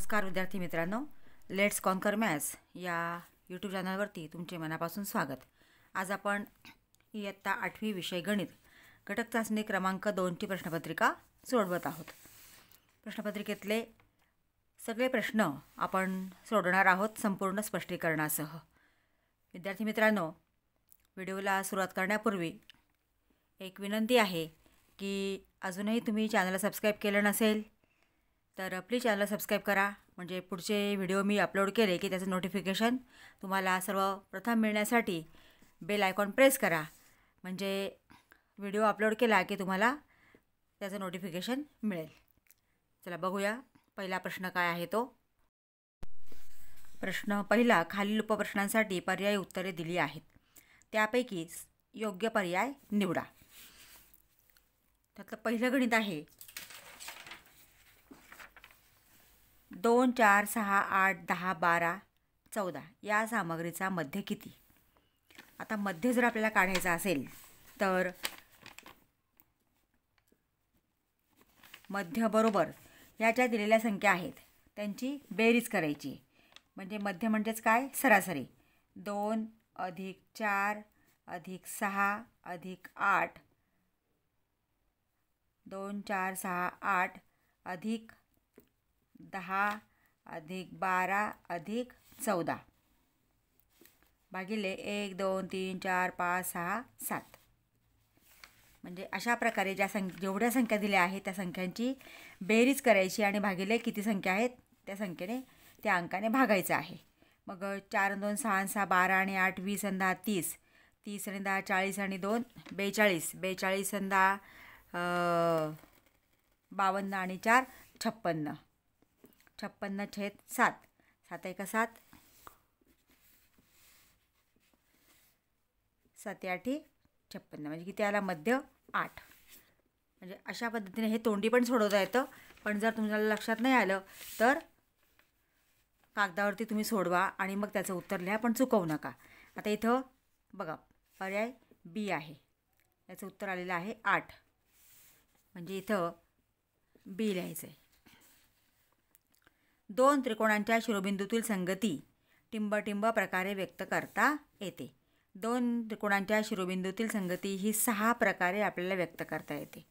नमस्कार विद्यार्थी मित्रांनो, लेट्स कॉन्कर मॅथ्स या यूट्यूब चॅनलवरती तुमचे मनापासून स्वागत। आज आपण इयत्ता 8वी विषय गणित घटक चाचणी क्रमांक 2ची प्रश्नपत्रिका सोडवत आहोत। प्रश्नपत्रिकेतले सगळे प्रश्न आपण सोडवणार आहोत संपूर्ण स्पष्टीकरणासह। विद्यार्थी मित्रांनो, व्हिडिओला सुरुवात करण्यापूर्वी एक विनंती आहे की अजूनही तुम्ही चॅनलला सबस्क्राईब केलं नसेल तर प्लीज चॅनलला सबस्क्राईब करा, म्हणजे पुढचे व्हिडिओ मी अपलोड केले की त्याचं नोटिफिकेशन तुम्हाला सर्वप्रथम मिळण्यासाठी बेल आयकॉन प्रेस करा, म्हणजे व्हिडिओ अपलोड केला की तुम्हाला त्याचं नोटिफिकेशन मिळेल। चला बघूया पहिला प्रश्न काय आहे तो। प्रश्न पहिला, खालील उपप्रश्नांसाठी पर्यायी उत्तरे दिली आहेत, त्यापैकी योग्य पर्याय निवडा। त्यातलं पहिलं गणित आहे 2, 4, 6, 8, 10, 12, 14 या सामग्रीचा मध्य किती। आता मध्य जर आपल्याला काढायचा असेल तर मध्य बरोबर ह्या ज्या दिलेल्या संख्या आहेत त्यांची बेरीज करायची, म्हणजे मध्य म्हणजेच काय, सरासरी। 2 अधिक 4 अधिक 6 अधिक 8, 2, 4, 6, 8 अधिक 10 अधिक 12 अधिक 14 भागिले 1 2 3 4 5 6 7। म्हणजे अशा प्रकारे जेवढ्या संख्या दिल्या आहेत त्या संख्यांची बेरीज करायची आणि भागिले किती संख्या आहेत त्या संख्येने त्या अंकाने भागायचं आहे। मग 4 2 6 6 12 आणि 8 20 आणि 10 30, 30 आणि 10 40 आणि 2 42, 42 आणि 10 52 आणि 4 56, 56/7, 7 1 7, 7 8 56, म्हणजे किती आला मध्य 8। म्हणजे अशा पद्धतीने हे तोंडी पण सोडवता येतं, पण जर तुम्हाला लक्षात नाही आलं तर कागदावरती तुम्ही सोडवा आणि मग त्याचं उत्तर लिहा, पण चुकवू नका। आता इथं बघा पर्याय बी आहे, याचं उत्तर आलेलं आहे 8, म्हणजे इथं बी लिहायचं आहे। 2 त्रिकोणांच्या शिरोबिंदूतील संगती टिंब-टिंब प्रकारे व्यक्त करता येते। 2 त्रिकोणांच्या शिरोबिंदूतील संगती ही 6 प्रकारे आपल्याला व्यक्त करता येते,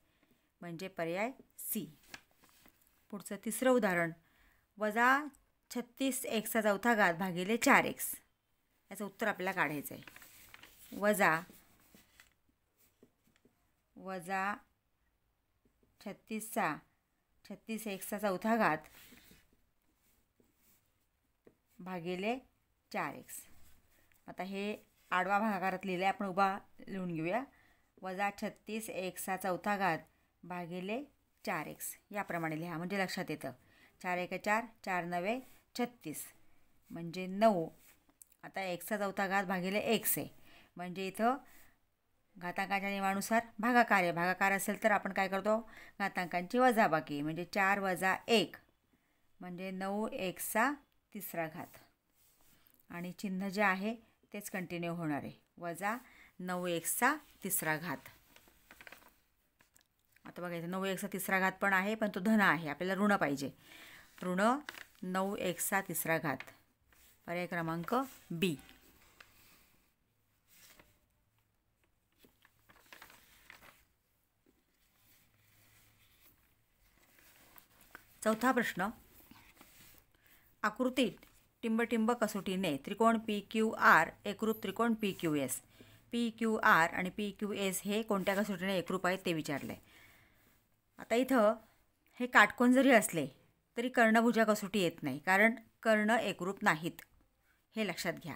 म्हणजे पर्याय सी। पुढचं तिसरं उदाहरण, -36x4 भागिले 4x, याचं उत्तर आपल्याला काढायचं आहे। वजा 36x4 भागिले 4x। आता हे आडवा भागाकारात लिहिले, आपण उभा लिहून घेऊया। -36x4 भागिले 4x याप्रमाणे लिहा, म्हणजे लक्षात येतं। 4 1 4, 4 9 36, म्हणजे 9। आता x4 भागिले x आहे, म्हणजे इथं घातांकाच्या नियमानुसार भागाकार आहे। भागाकार असेल तर आपण काय करतो, घातांकांची वजाबाकी, म्हणजे 4 - 1, म्हणजे 9x3 आणि चिन्ह जे आहे तेच कंटिन्यू होणार आहे, -9x3। आता बघायचं 9x3 पण आहे, पण तो धन आहे, आपल्याला ऋण पाहिजे, ऋण 9x3, पर्याय क्रमांक बी। चौथा प्रश्न, आकृतीत टिंब-टिंब कसोटीने त्रिकोण PQR एकरूप त्रिकोण PQS, PQR आणि PQS हे कोणत्या कसोटीने एकरूप आहेत ते विचारले। आता इथं हे काटकोन जरी असले तरी कर्णभुजा कसोटी येत नाही, कारण कर्ण एकरूप नाहीत, हे लक्षात घ्या।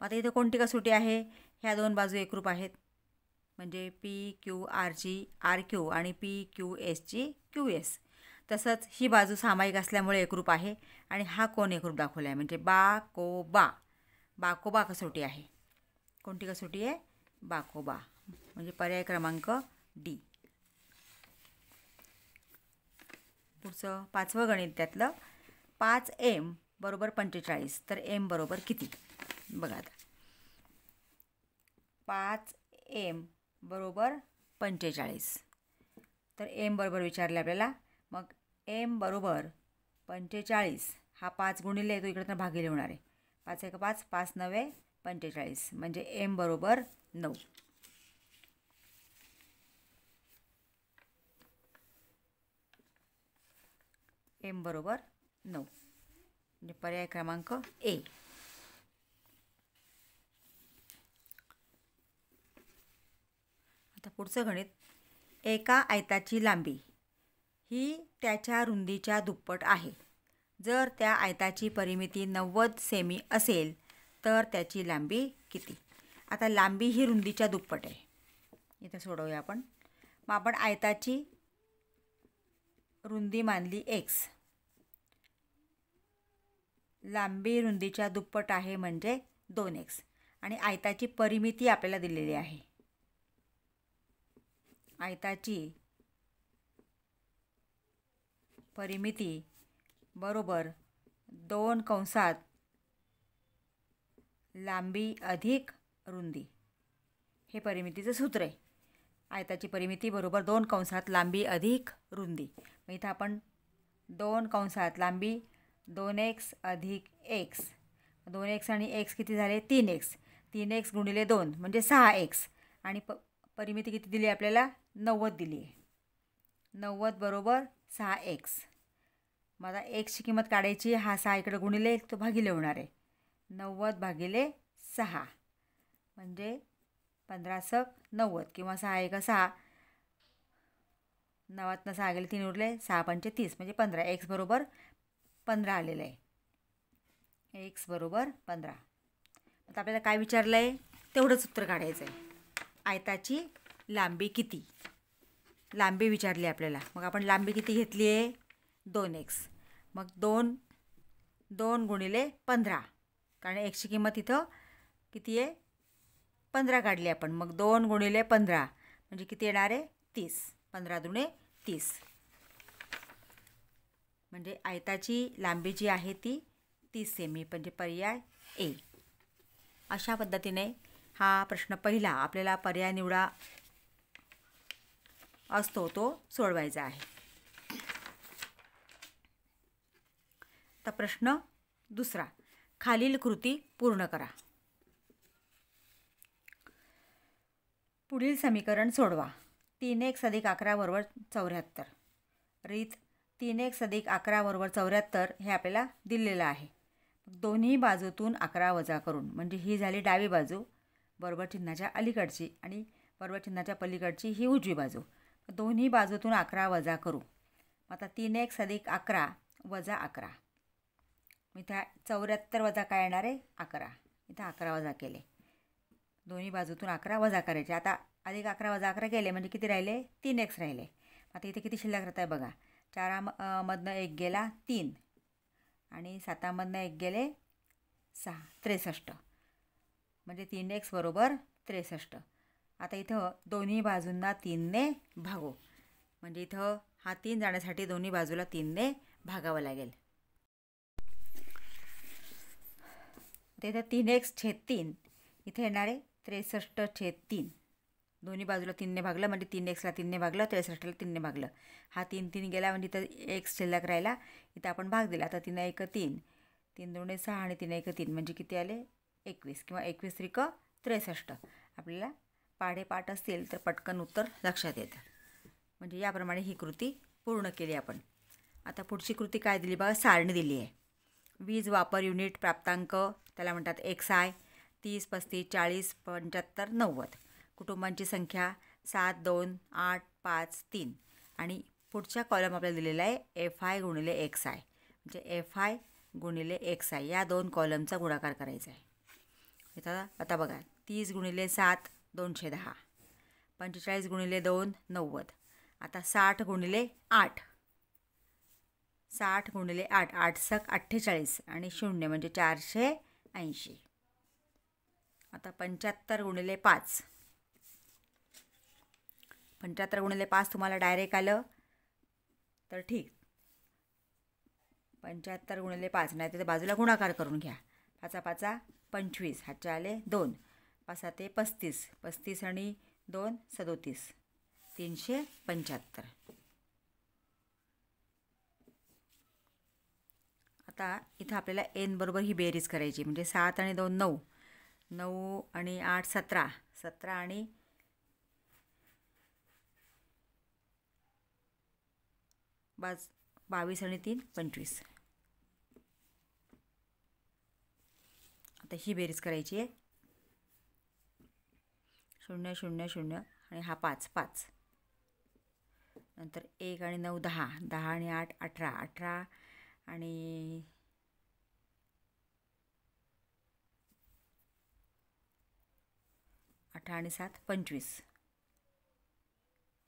आता इथं कोणती कसोटी आहे, ह्या दोन बाजू एकरूप आहेत, म्हणजे PQRची RQ आणि PQSची QS। तसंच ही बाजू सामायिक असल्यामुळे एकरूप आहे आणि हा कोण एकरूप दाखवला आहे, म्हणजे बाकोबा कसोटी आहे। कोणती कसोटी आहे, बाकोबा, म्हणजे पर्याय क्रमांक डी। पुढचं पाचवं गणित, त्यातलं 5m बरोबर 45, तर m बरोबर किती। बघा आता 5m बरोबर 45, तर m बरोबर विचारले आपल्याला। मग m बरोबर 45 हा 5 गुणिले तो इकडनं भागिले होणार आहे. 5 1 5, 5 9 45 म्हणजे m बरोबर 9. m बरोबर 9 म्हणजे पर्याय क्रमांक ए. आता पुढचं गणित. एका आयताची लांबी ही त्याच्या रुंदीच्या दुप्पट आहे. जर त्या आयताची परिमिती 90 सेमी असेल तर त्याची लांबी किती? आता लांबी ही रुंदीच्या दुप्पट आहे. इथं सोडवूया आपण. मग आपण आयताची रुंदी मानली x. लांबी रुंदीच्या दुप्पट आहे म्हणजे 2x आणि आयताची परिमिती आपल्याला दिलेली आहे. आयताची परिमिती बरोबर 2 कंसात लांबी अधिक रुंदी. हे परिमितीचं सूत्र आहे. आयताची परिमिती बरोबर 2 कंसात लांबी अधिक रुंदी. मग इथं आपण 2 कंसात लांबी 2x अधिक x. 2x आणि x किती झाले? 3x. 3x गुणिले 2 म्हणजे 6x आणि परिमिती किती दिली आपल्याला? 90 दिली आहे. 90 बरोबर 6x. मला xची किंमत काढायची. हा 6 इकडे गुणिले तो भागिले होणार आहे. 90 भागिले 6 म्हणजे 15 90 किंवा 6 1 6. 90 6 गेले 3 उरले 6 5 30 म्हणजे 15. x बरोबर 15 आलेलं आहे. x बरोबर 15. आता आपल्याला काय विचारलं आहे? तेवढंच उत्तर काढायचं आहे. आयताची लांबी किती? लांबी विचारली आपल्याला. मग आपण लांबी किती घेतली आहे? 2x. मग 2 गुणिले 15 कारण एक्सची किंमत इथं किती आहे? 15 काढली आपण. मग 2 गुणिले 15 म्हणजे किती येणार आहे? 30. 15 दुणे 30 म्हणजे आयताची लांबी जी आहे ती 30 सेमी म्हणजे पर्याय ए. अशा पद्धतीने हा प्रश्न पहिला आपल्याला पर्याय निवडा असतो तो सोडवायचा आहे. तर प्रश्न दुसरा. खालील कृती पूर्ण करा. पुढील समीकरण सोडवा. 3x अधिक 11 बरोबर 74. रीत 3x अधिक 11 बरोबर 74 हे आपल्याला दिलेलं आहे. दोन्ही बाजूतून 11 वजा करून म्हणजे ही झाली डावी बाजू बरोबर चिन्हाच्या अलीकडची आणि बरोबर चिन्हाच्या पलीकडची ही उजवी बाजू. दोन्ही बाजूतून 11 वजा करू. आता 3x अधिक 11 वजा 11. इथं 74 वजा काय येणार आहे? 11. इथं 11 वजा केले. दोन्ही बाजूतून 11 वजा करायचे. आता अधिक 11 वजा 11 केले म्हणजे किती राहिले? 3x राहिले. आता इथे किती शिल्लक राहत आहे बघा. 4मधनं 1 गेला 3 आणि 7मधनं 1 गेले 6. 63 म्हणजे 3x बरोबर 63. आता इथं दोन्ही बाजूंना 3ने भागू म्हणजे इथं हा 3 जाण्यासाठी दोन्ही बाजूला 3ने भागावं लागेल. इथं 3x/3 इथे येणार आहे 63/3. दोन्ही बाजूला 3ने भागलं म्हणजे 3xला 3ने भागलं 63ला 3ने भागलं. हा 3 3 गेला म्हणजे इथं x शिल्लक राहिला. इथं आपण भाग दिला. आता 3 1 3 3 2 6 आणि 3 1 3 म्हणजे किती आले? 21 किंवा 21 त्रिक 63. आपल्याला पाढेपाठ असतील तर पटकन उत्तर लक्षात येतं. म्हणजे याप्रमाणे ही कृती पूर्ण केली आपण. आता पुढची कृती काय दिली बघा. सारणी दिली आहे. वीज वापर युनिट प्राप्तांक त्याला म्हणतात XI. 30 35 40 75 90. कुटुंबांची संख्या 7 2 8 5 3 आणि पुढच्या कॉलम आपल्याला दिलेला आहे FI गुणिले XI म्हणजे FI गुणिले XI या दोन कॉलमचा गुणाकार करायचा आहे. इथं आता बघा 30 गुणिले 7 210. 45 गुणिले 2 90. आता 60 गुणिले 8. 60 गुणिले 8 8 सक 48 आणि 0 म्हणजे 480. आता 75 गुणिले 5. 75 गुणिले 5 तुम्हाला डायरेक्ट आलं तर ठीक. 75 गुणिले 5 नाही तर बाजूला गुणाकार करून घ्या. 5 5 25 हातचे आले 2. 5 ते 35. 35 आणि 2 37. 375. आता इथं आपल्याला n बरोबर ही बेरीज करायची, म्हणजे 7 आणि 2 9, 9 आणि 8 17, 17 आणि 22 आणि 3 25. आता ही बेरीज करायची आहे. 0 0 0 आणि हा 5 5. नंतर 1 आणि 9 10, 10 आणि 8 18, 18 आणि 18 आणि 7 25,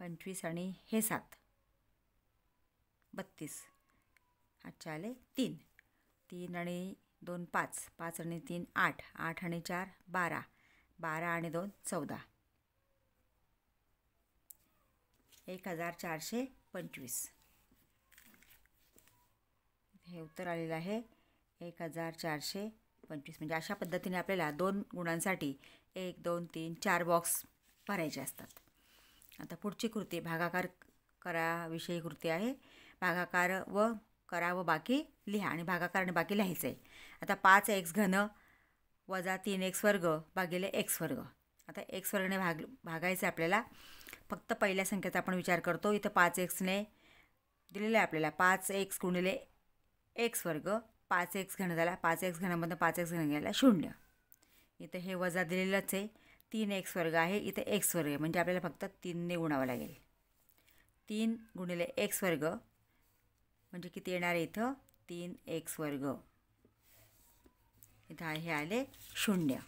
25 आणि हे 7 32. अच्छा आले 3, 3 आणि 2 5, 5 आणि 3 8, 8 आणि 4 12, 12 आणि 2 14, 1425. हे उत्तर आलेलं आहे 1425. म्हणजे अशा पद्धतीने आपल्याला 2 गुणांसाठी 1 2 3 4 बॉक्स भरायचे असतात. आता पुढची कृती भागाकार कराविषयी कृती आहे. भागाकार व करा व बाकी लिहा, आणि भागाकार आणि बाकी लिहायचं आहे. आता 5x घन वजा 3x वर्ग भागिले x वर्ग. आता x वर्गने भागायचं आपल्याला. फक्त पहिल्या संख्येचा आपण विचार करतो. इथं 5xने दिलेलं आहे आपल्याला 5x गुणिले x वर्ग. 5x घन झाला, 5x घनामधून 5x घन गेला 0. इथं हे वजा दिलेलंच आहे. 3x वर्ग आहे, इथं x वर्ग आहे, म्हणजे आपल्याला फक्त 3ने गुणावं लागेल. 3 गुणिले x वर्ग म्हणजे किती येणार आहे इथं 3x वर्ग. इथं हे आले 0.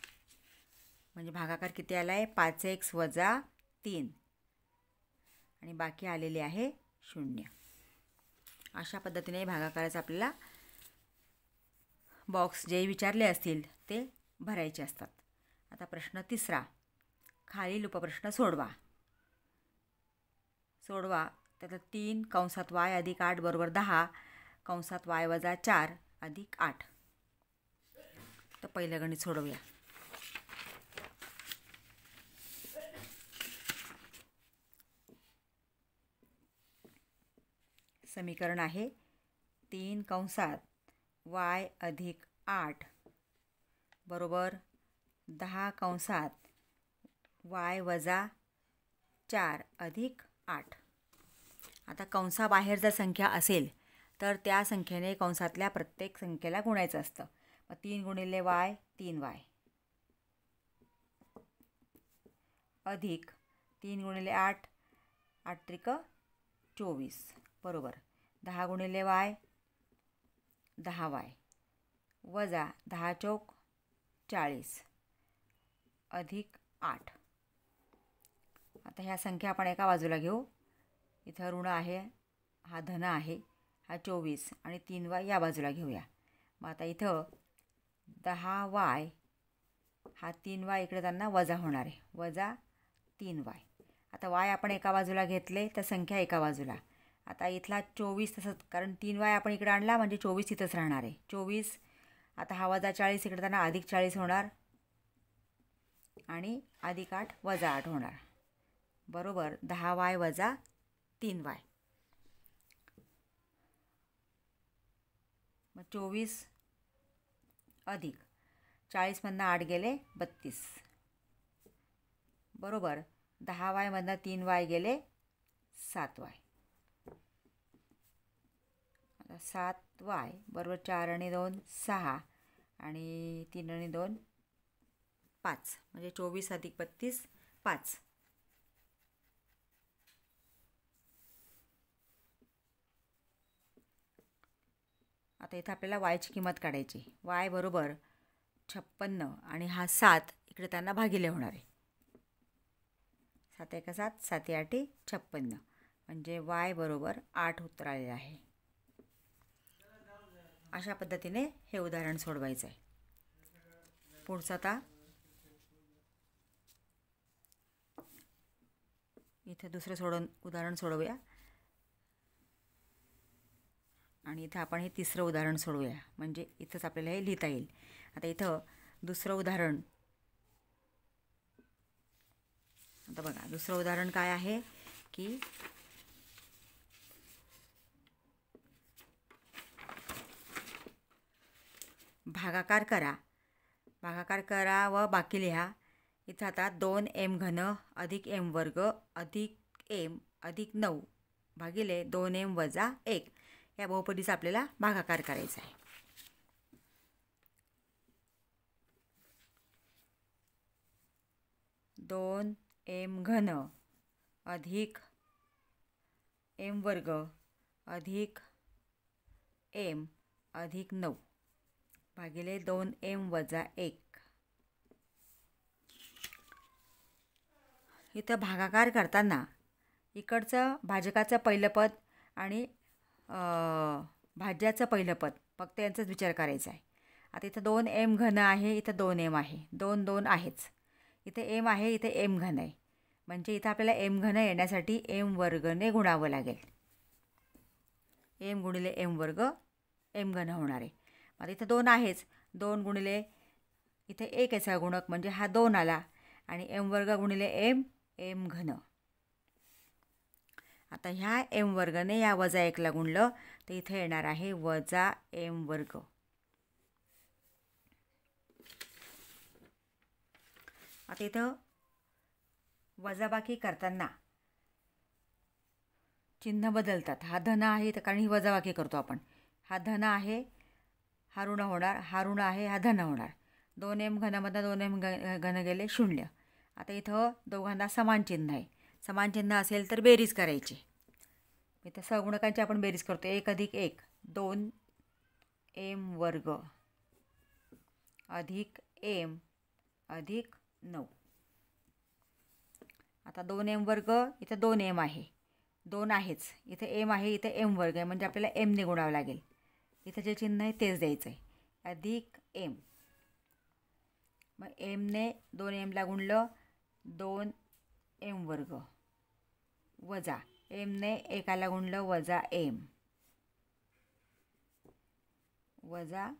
म्हणजे भागाकार किती आला आहे 5x वजा 3 आणि बाकी आलेले आहे 0. अशा पद्धतीने भागाकाराचा आपल्याला बॉक्स जे विचारले असतील ते भरायचे असतात. आता प्रश्न तिसरा. खालील उपप्रश्न सोडवा. त्यात 3 कंसात y अधिक 8 बरोबर 10 कंसात y वजा 4 अधिक 8. तर पहिलं गणित सोडवूया. समीकरण आहे 3 कंसात y अधिक 8 बरोबर 10 कंसात y वजा 4 अधिक 8. आता कंसाबाहेर जर संख्या असेल तर त्या संख्येने कंसातल्या प्रत्येक संख्येला गुणायचं असतं. मग 3 गुणिले y 3y अधिक 3 गुणिले 8 8 त्रिक 24 बरोबर 10 गुणिले y 10y वजा 10 चौक 40 अधिक 8. आता ह्या संख्या आपण एका बाजूला घेऊ. इथं ऋण आहे, हा धन आहे, हा 24 आणि 3y या बाजूला घेऊया. मग आता इथं 10y हा 3y इकडे त्यांना वजा होणार आहे, वजा 3y. आता y आपण एका बाजूला घेतले तर संख्या एका बाजूला. आता इथला 24 तसंच, कारण 3y आपण इकडे आणला म्हणजे 24 इथंच राहणार आहे 24. आता हा वजा 40 इकडे त्यांना अधिक 40 होणार आणि अधिक 8 वजा 8 होणार बरोबर 10y वजा 3y. मग 24 अधिक 40मधनं 8 गेले 32 बरोबर 10y मधनं 3y गेले 7y. आता 7y बरोबर 4 आणि 2 6 आणि 3 आणि 2 5 म्हणजे 24 अधिक 32 5. आता इथं आपल्याला yची किंमत काढायची. y बरोबर 56 आणि हा 7 इकडे त्यांना भागिले होणार आहे. 7 एका 7 7 8 56 म्हणजे y बरोबर 8 उत्तर आलेलं आहे. अशा पद्धतीने हे उदाहरण सोडवायचं आहे. पुढचं आता इथे दुसरं उदाहरण सोडवूया आणि इथं आपण हे तिसरं उदाहरण सोडवूया, म्हणजे इथंच आपल्याला हे लिहिता येईल. आता इथं दुसरं उदाहरण. आता बघा दुसरं उदाहरण काय आहे की भागाकार करा. भागाकार करा व बाकी लिहा. इथं आता 2m घन अधिक m वर्ग अधिक m अधिक 9 भागिले 2m वजा 1 या बहुपदीचा आपल्याला भागाकार करायचा आहे. दोन m घन अधिक m वर्ग अधिक m अधिक 9 भागिले 2m वजा 1. इथं भागाकार करताना इकडचं भाजकाचं पहिलं पद आणि भाज्याचं पहिलं पद फक्त यांचाच विचार करायचा आहे. आता इथं 2m घन आहे, इथं 2m आहे, 2 2 आहेच. इथे m आहे, इथे m घन आहे. म्हणजे इथं आपल्याला m घन येण्यासाठी m वर्गने गुणावं लागेल. m गुणिले m वर्ग m घन होणार आहे. आता इथं 2 आहेच, 2 गुणिले इथे 1 याचा गुणक म्हणजे हा 2 आला आणि m वर्ग गुणिले m घन. आता ह्या m वर्गने या वजा 1ला गुणलं तर इथे येणार आहे वजा m वर्ग. आता इथं वजाबाकी करताना चिन्ह बदलतात. हा धन आहे तर कारण ही वजाबाकी करतो आपण. हा धन आहे, हा ऋण होणार, हा ऋण आहे, हा धन होणार. 2m घनामधनं 2m घन गेले 0. आता इथं दोघांना समान चिन्ह आहे. समान चिन्ह असेल तर बेरीज करायची. इथं सहगुणकांची आपण बेरीज करतो. 1 अधिक 1 2m वर्ग अधिक m अधिक 9. आता 2m वर्ग इथं 2m आहे, 2 आहेच, इथे m आहे, इथे m वर्ग आहे म्हणजे आपल्याला m ने गुणावं लागेल. इथं जे चिन्ह आहे तेच द्यायचं आहे अधिक m. मग m ने 2mला गुणलं 2m वर्ग वजा m ने 1ला गुणलं वजा m वजा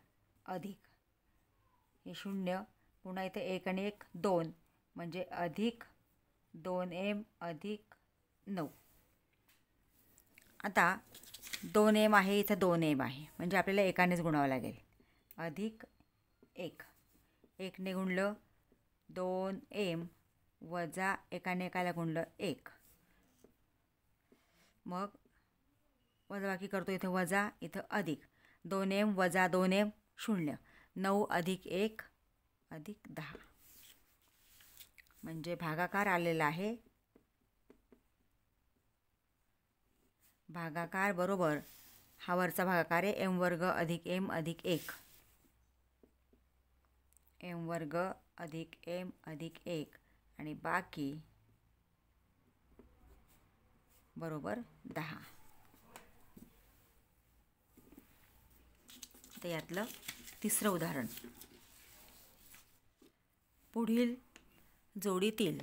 अधिक हे 0 पुन्हा इथे 1 आणि 1 2 म्हणजे अधिक 2m अधिक 9. आता 2m आहे, इथं 2m आहे म्हणजे आपल्याला एकानेच गुणावं लागेल. अधिक 1 1 ने गुणलं 2m वजा 1ला गुणलं 1. मग वजाबाकी करतो. इथं वजा, इथं अधिक. 2m वजा 2m 0. 9 अधिक 1 अधिक 10 म्हणजे भागाकार आलेला आहे. भागाकार बरोबर हा वरचा भागाकार आहे m वर्ग अधिक m अधिक 1. m वर्ग अधिक m अधिक 1 आणि बाकी बरोबर 10. तर यातलं तिसरं उदाहरण. पुढील जोडीतील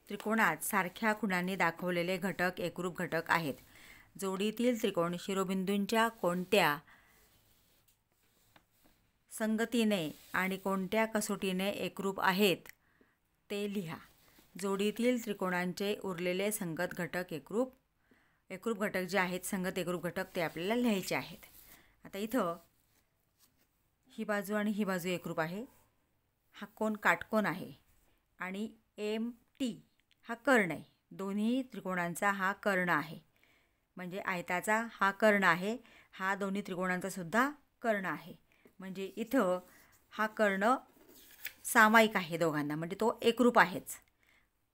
त्रिकोणात सारख्या खुणांनी दाखवलेले घटक एकरूप घटक आहेत. जोडीतील त्रिकोण शिरोबिंदूंच्या कोणत्या संगतीने आणि कोणत्या कसोटीने एकरूप आहेत ते लिहा. जोडीतील त्रिकोणांचे उरलेले संगत घटक एकरूप घटक जे आहेत संगत एकरूप घटक ते आपल्याला लिहायचे आहेत. आता इथं ही बाजू आणि ही बाजू एकरूप आहे. हा कोण काटकोन आहे आणि MT हा कर्ण आहे. दोन्ही त्रिकोणांचा हा कर्ण आहे म्हणजे आयताचा हा कर्ण आहे. हा दोन्ही त्रिकोणांचा सुद्धा कर्ण आहे म्हणजे इथं हा कर्ण सामायिक आहे दोघांना म्हणजे तो एकरूप आहेच.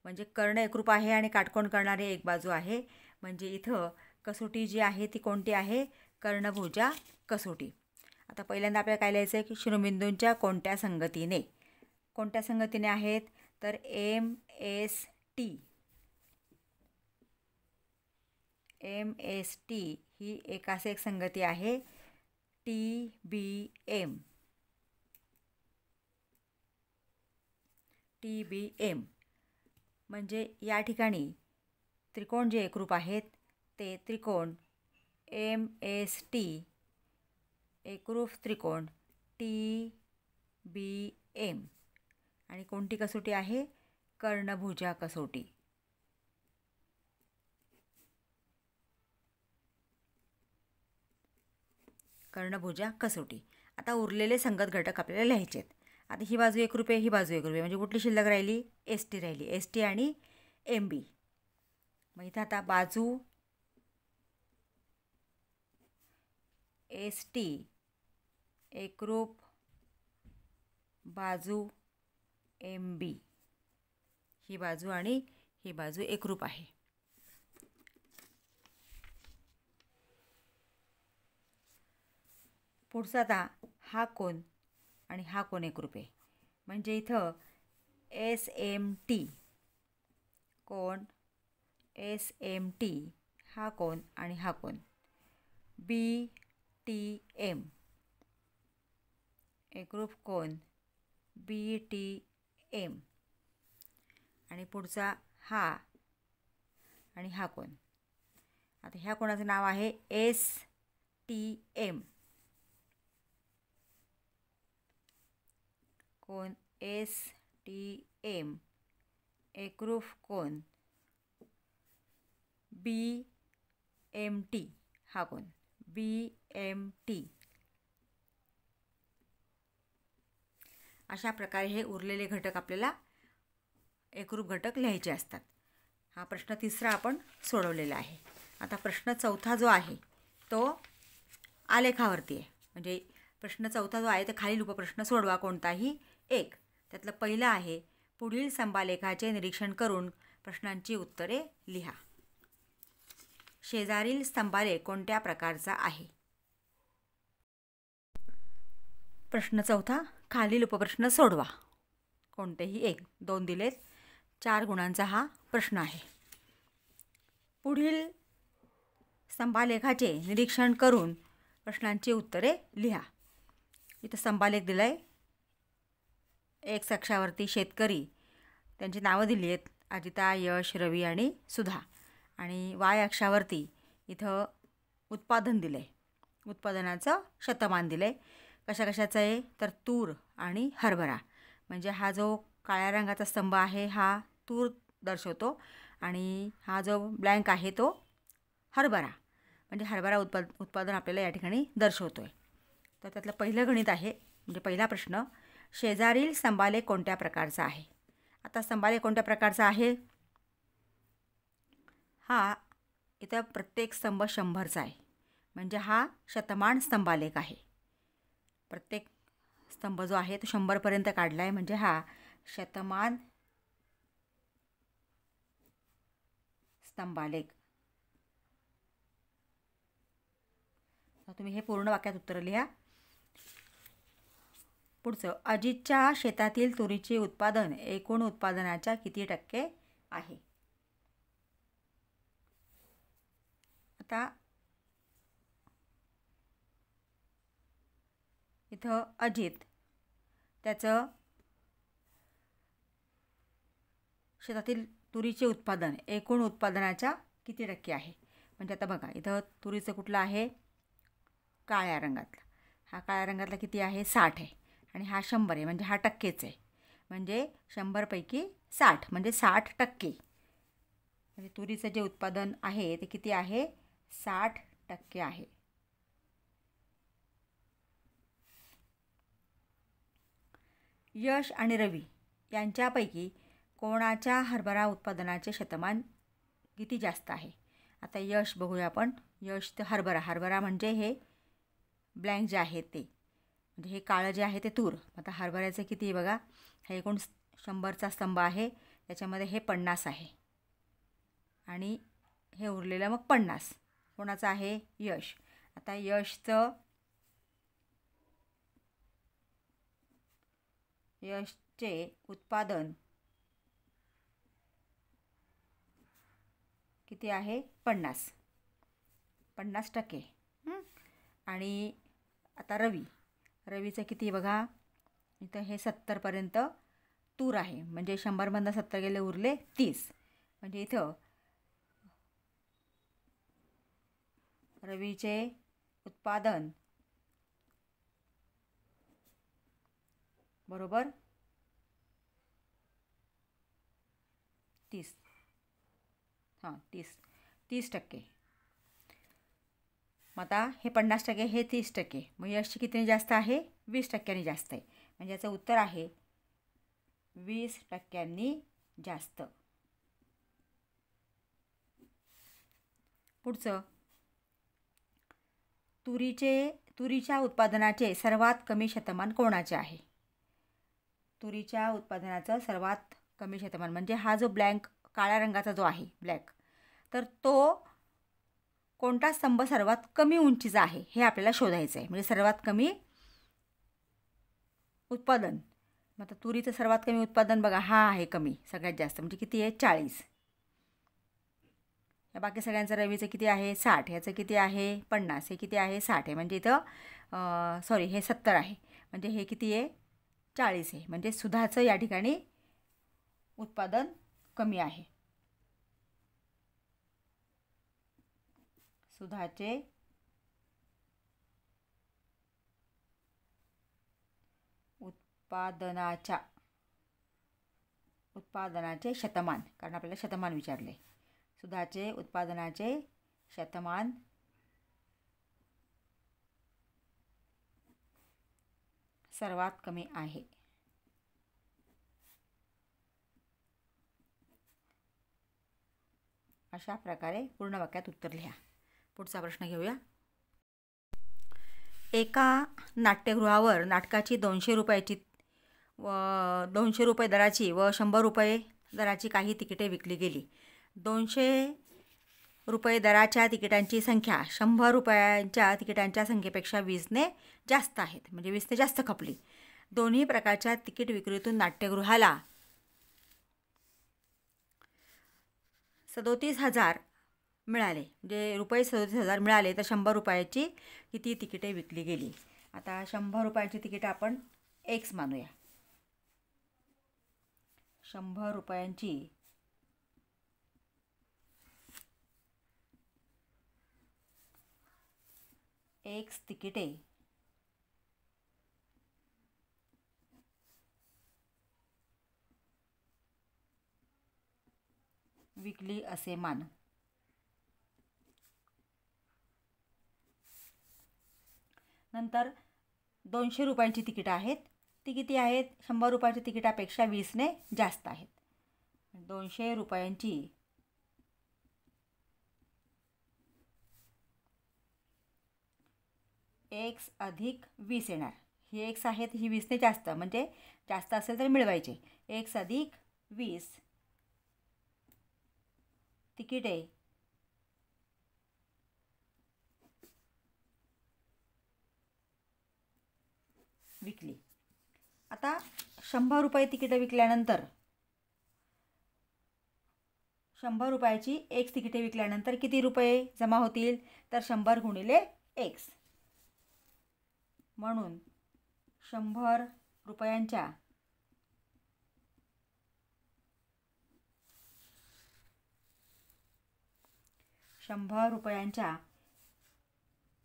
म्हणजे कर्ण एकरूप आहे आणि काटकोन करणारी एक बाजू आहे म्हणजे इथं कसोटी जी आहे ती कोणती आहे? कर्णभुजा कसोटी. आता पहिल्यांदा आपल्याला काय लिहायचं आहे की शिरोबिंदूंच्या कोणत्या संगतीने आहेत तर MST ही एकास एक संगती आहे. TBM म्हणजे या ठिकाणी त्रिकोण जे एकरूप आहेत ते त्रिकोण MST एकरूप त्रिकोण TBM आणि कोणती कसोटी आहे? कर्णभुजा कसोटी. कर्णभुजा कसोटी. आता उरलेले संगत घटक आपल्याला लिहायचे आहेत. आता ही बाजू 1 रुपये, ही बाजू 1 रुपये, म्हणजे कुठली शिल्लक राहिली? एस टी राहिली. एस टी आणि एम बी. मग इथं आता बाजू एस टी एकरूप बाजू एम बी, ही बाजू आणि ही बाजू एकरूप आहे. पुढचा आता हा कोन आणि हा कोन एकरूप आहे, म्हणजे इथं एस एम टी कोन, एस एम टी हा कोन आणि हा कोन, बी टी एम एकरूप कोन बी टी एम, आणि पुढचा हा आणि हा कोन. आता ह्या कोणाचं नाव आहे? S T M. कोन एस टी एम एकरूप कोन बी एम टी, हा कोन बी एम टी. अशा प्रकारे हे उरलेले घटक आपल्याला एकरूप घटक लिहायचे असतात. हा प्रश्न तिसरा आपण सोडवलेला आहे. आता प्रश्न चौथा जो आहे तो आलेखावरती आहे. म्हणजे प्रश्न चौथा जो आहे तो खालील उपप्रश्न सोडवा कोणताही एक. त्यातलं पहिलं आहे, पुढील स्तंभालेखाचे निरीक्षण करून प्रश्नांची उत्तरे लिहा. शेजारील स्तंभालेख कोणत्या प्रकारचा आहे? प्रश्न चौथा, खालील उपप्रश्न सोडवा कोणतेही एक. 2 दिलेत. 4 गुणांचा हा प्रश्न आहे. पुढील स्तंभालेखाचे निरीक्षण करून प्रश्नांची उत्तरे लिहा. इथं स्तंभालेख दिला आहे. एक्स अक्षावरती शेतकरी, त्यांची नावं दिली आहेत, अजिता, यश, रवी आणि सुधा. आणि वाय अक्षावरती इथं उत्पादन दिलं आहे, उत्पादनाचं शतमान दिलं आहे. कशा कशाचं आहे? तर तूर आणि हरभरा. म्हणजे हा जो काळ्या रंगाचा स्तंभ आहे हा तूर दर्शवतो आणि हा जो ब्लँक आहे तो हरभरा, म्हणजे हरभरा उत्पादन आपल्याला या ठिकाणी दर्शवतो आहे. तर त्यातलं पहिलं गणित आहे, म्हणजे पहिला प्रश्न, शेजारील स्तंभालेख कोणत्या प्रकारचा आहे? आता स्तंभालेख कोणत्या प्रकारचा आहे? हा इथं प्रत्येक स्तंभ 100चा आहे, म्हणजे हा शतमान स्तंभालेख आहे. प्रत्येक स्तंभ जो आहे तो 100पर्यंत काढला आहे, म्हणजे हा शतमान स्तंभालेख. तुम्ही हे पूर्ण वाक्यात उत्तर लिहा. पुढचं, अजितच्या शेतातील तुरीचे उत्पादन एकूण उत्पादनाच्या किती टक्के आहे? आता इथं अजित त्याचं शेतातील तुरीचे उत्पादन एकूण उत्पादनाच्या किती टक्के आहे? म्हणजे आता बघा, इथं तुरीचं कुठलं आहे? काळ्या रंगातला. हा काळ्या रंगातला किती आहे? 60 आहे. आणि हा 100 आहे, म्हणजे हा टक्केच आहे. म्हणजे 100पैकी 60 म्हणजे 60%. म्हणजे तुरीचं जे उत्पादन आहे ते किती आहे? 60% आहे. यश आणि रवी यांच्यापैकी कोणाच्या हरभरा उत्पादनाचे शतमान किती जास्त आहे? आता यश बघूया आपण. यश तर हरभरा म्हणजे हे ब्लँक जे आहे ते, म्हणजे हे काळं जे आहे ते तूर. आता हरभऱ्याचं किती आहे बघा, हा एकूण 100चा स्तंभ आहे, त्याच्यामध्ये हे 50 आहे आणि हे उरलेलं मग 50 कोणाचं आहे? यश. आता यशचे उत्पादन किती आहे? 50%. आणि आता रवीचं किती बघा, इथं हे 70पर्यंत तूर आहे, म्हणजे 100मधनं 70 गेले, उरले 30. म्हणजे इथं रवीचे उत्पादन बरोबर 30%. मग आता हे 50%, हे 30%, मग यशची कितीने जास्त आहे? 20%नी जास्त आहे. म्हणजे याचं उत्तर आहे 20%नी जास्त. पुढचं, तुरीच्या उत्पादनाचे सर्वात कमी शतमान कोणाचे आहे? तुरीच्या उत्पादनाचं सर्वात कमी शतमान म्हणजे हा जो ब्लँक काळ्या रंगाचा जो आहे ब्लॅक, तर तो कोणता स्तंभ सर्वात कमी उंचीचा आहे हे आपल्याला शोधायचं आहे. म्हणजे सर्वात कमी उत्पादन. मग आता तुरीचं सर्वात कमी उत्पादन बघा, हा आहे कमी सगळ्यात जास्त, म्हणजे किती आहे? 40. या बाकी सगळ्यांचं रवीचं किती आहे? 60. याचं किती आहे? 50. हे किती आहे? 60 आहे. म्हणजे इथं सॉरी हे 70 आहे. म्हणजे हे किती आहे? 40 आहे. म्हणजे सुधाचं या ठिकाणी उत्पादन कमी आहे. सुधाचे उत्पादनाचे शतमान, कारण आपल्याला शतमान विचारले. सुधाचे उत्पादनाचे शतमान सर्वात कमी आहे. अशा प्रकारे पूर्ण वाक्यात उत्तर लिहा. पुढचा प्रश्न घेऊया. एका नाट्यगृहावर नाटकाची 200 रुपयाची व 200 रुपये दराची व 100 रुपये दराची काही तिकिटे विकली गेली. 200 रुपये दराच्या तिकिटांची संख्या 100 रुपयांच्या तिकिटांच्या संख्येपेक्षा 20ने जास्त आहेत. म्हणजे 20ने जास्त खपली. दोन्ही प्रकारच्या तिकीट विक्रीतून नाट्यगृहाला 37,000 मिळाले. म्हणजे रुपये 37,000 मिळाले, तर 100 रुपयाची किती तिकिटे विकली गेली? आता 100 रुपयाची तिकीट आपण एक्स मानूया. 100 रुपयांची एक्स तिकिटे विकली असे मान. नंतर 200 रुपयांची तिकीटं आहेत, ती किती आहेत? 100 रुपयाच्या तिकिटापेक्षा 20ने जास्त आहेत. 200 रुपयांची एक्स अधिक 20 येणार. ही एक्स आहेत, ही 20ने जास्त, म्हणजे जास्त असेल तर मिळवायचे. एक्स अधिक 20 तिकिटे विकली. आता 100 रुपये तिकिटं विकल्यानंतर 100 रुपयाची एक्स तिकिटे विकल्यानंतर किती रुपये जमा होतील? तर 100 गुणिले एक्स. म्हणून 100 रुपयांच्या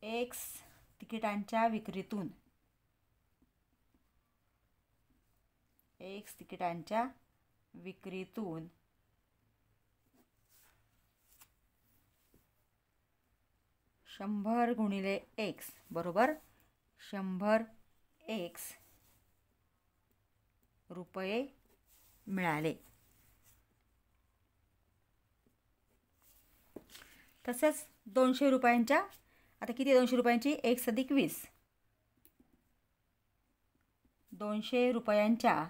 एक्स तिकिटांच्या विक्रीतून 100 गुणिले एक्स बरोबर 100 एक्स रुपये मिळाले. तसेच 200 रुपयांच्या, आता किती 200 रुपयांची? एक्स अधिक 20. 200 रुपयांच्या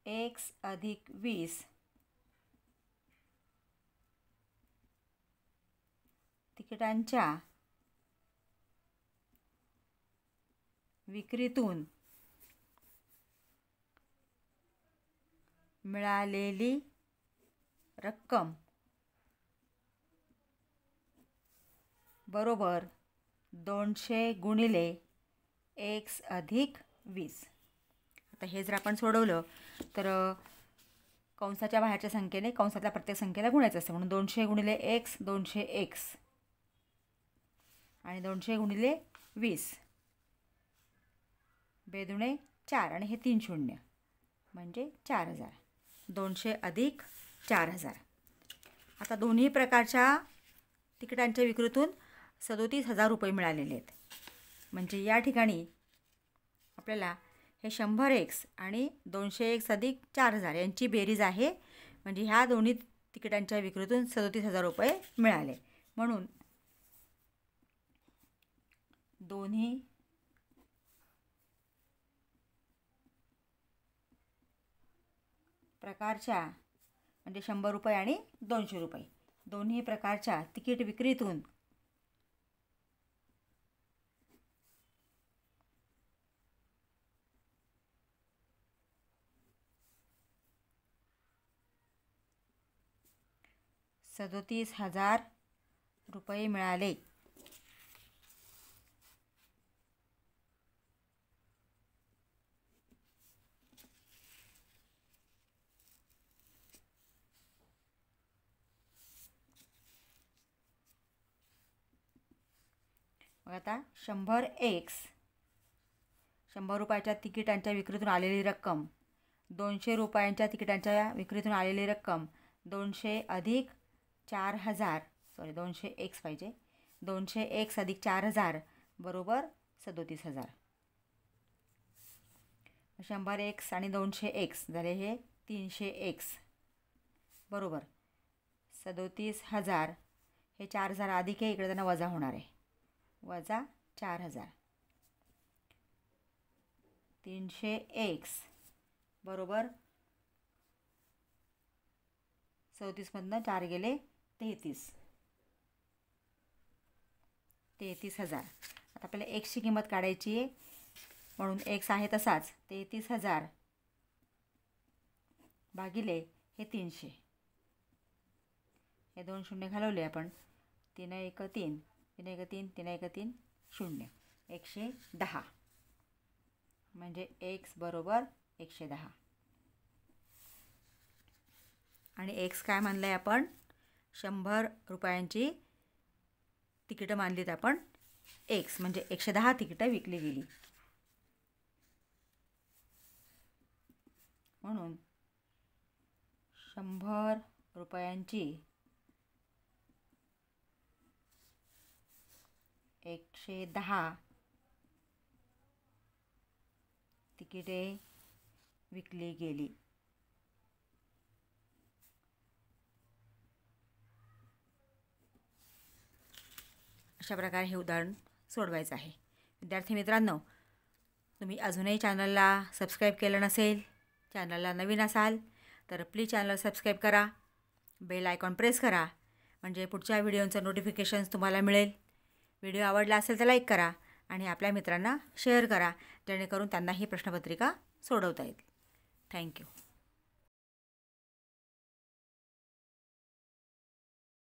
एक्स अधिक 20 तिकिटांच्या विक्रीतून मिळालेली रक्कम बरोबर 200 गुणिले एक्स अधिक 20. आता हे जर आपण सोडवलं तर कंसाच्या बाहेरच्या संख्येने कंसातल्या प्रत्येक संख्येला गुणायचं असतं. म्हणून 200 गुणिले एक्स 200 एक्स आणि 200 गुणिले 20 बेदुणे 4 आणि हे 3 शून्य म्हणजे 4000. 200 अधिक 4000. आता दोन्ही प्रकारच्या तिकिटांच्या विक्रीतून 37,000 रुपये मिळालेले आहेत. म्हणजे या ठिकाणी आपल्याला हे 100x आणि 200x अधिक 4,000 यांची बेरीज आहे. म्हणजे ह्या दोन्ही तिकिटांच्या विक्रीतून 37,000 रुपये मिळाले. म्हणून दोन्ही प्रकारच्या म्हणजे 100 रुपये आणि 200 रुपये दोन्ही प्रकारच्या तिकीट विक्रीतून ₹37,000 रुपये मिळाले. मग आता 100x 100 रुपयाच्या तिकिटांच्या विक्रीतून आलेली रक्कम, 200 रुपयांच्या तिकिटांच्या विक्रीतून आलेली रक्कम, 200 अधिक 4,000 200x पाहिजे, 200x अधिक 4,000 बरोबर 37,000. 100x आणि 200x झाले हे 300x बरोबर 37,000. हे 4,000 अधिक आहे, इकडे त्यांना वजा होणार आहे, वजा 4,000. 300x बरोबर 34मधनं 4 गेले 33,000. आता आपल्याला एक्सची किंमत काढायची आहे, म्हणून एक्स आहे तसाच 33,000 भागिले हे 300. हे 2 शून्य घालवले आपण, 3 1 3 3 1 3 3 1 3 0 110. म्हणजे एक्स बरोबर 110. आणि एक्स काय मानलं आहे आपण, 100 रुपयांची तिकीटं मानलीत आपण एक्स, म्हणजे 110 तिकीटं विकली गेली. म्हणून 100 रुपयांची 110 तिकिटे विकली गेली. अशा प्रकारे हे उदाहरण सोडवायचं आहे. विद्यार्थी मित्रांनो, तुम्ही अजूनही चॅनलला सबस्क्राईब केलं नसेल, चॅनलला नवीन असाल तर प्लीज चॅनल सबस्क्राईब करा, बेल आयकॉन प्रेस करा, म्हणजे पुढच्या व्हिडिओचं नोटिफिकेशन्स तुम्हाला मिळेल. व्हिडिओ आवडला असेल तर लाईक करा आणि आपल्या मित्रांना शेअर करा, जेणेकरून त्यांना ही प्रश्नपत्रिका सोडवता येईल. थँक्यू.